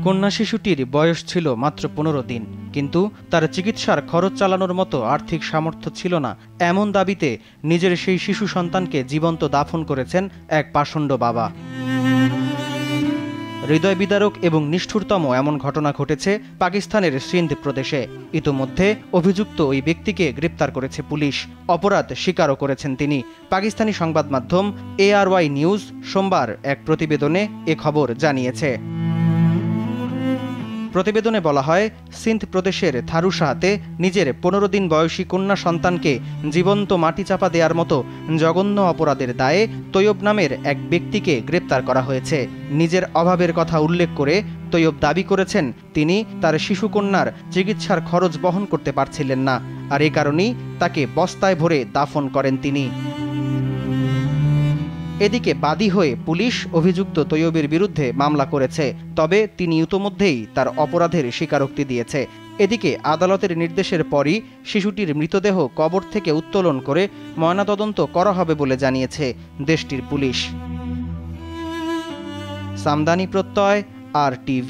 কন্যা শিশুটির বয়স ছিল মাত্র 15 দিন, কিন্তু তার চিকিৎসার খরচ চালানোর মতো আর্থিক সামর্থ্য ছিল না। এমন দাবিতে নিজের সেই শিশু সন্তানকে জীবন্ত দাফন করেছেন এক পাষণ্ড বাবা। হৃদয় বিদারক এবং নিষ্ঠুরতম এমন ঘটনা ঘটেছে পাকিস্তানের সিন্ধ প্রদেশে। ইতোমধ্যে অভিযুক্ত ওই ব্যক্তিকে গ্রেপ্তার করেছে পুলিশ। অপরাধ স্বীকারও করেছেন তিনি। পাকিস্তানি সংবাদ মাধ্যম ARY নিউজ সোমবার এক প্রতিবেদনে এ খবর জানিয়েছে। প্রতিবেদনে বলা হয়, সিন্ধ প্রদেশের থারুশাহাতে নিজের 15 দিন বয়সী কন্যা সন্তানকে জীবন্ত মাটি চাপা দেওয়ার মতো জঘন্য অপরাধের দায়ে তৈয়ব নামের এক ব্যক্তিকে গ্রেপ্তার করা হয়েছে। নিজের অভাবের কথা উল্লেখ করে তৈয়ব দাবি করেছেন তিনি তার শিশুকন্যার চিকিৎসার খরচ বহন করতে পারছিলেন না, আর এ কারণেই তাকে বস্তায় ভরে দাফন করেন তিনি। এদিকে বাদী হয়ে পুলিশ অভিযুক্ত তৈয়বের বিরুদ্ধে মামলা করেছে, তবে তিনি ইতোমধ্যেই তার অপরাধের স্বীকারোক্তি দিয়েছে। এদিকে আদালতের নির্দেশের পরই শিশুটির মৃতদেহ কবর থেকে উত্তোলন করে ময়নাতদন্ত করা হবে বলে জানিয়েছে দেশটির পুলিশ। সামদানি প্রত্যয়, RTV।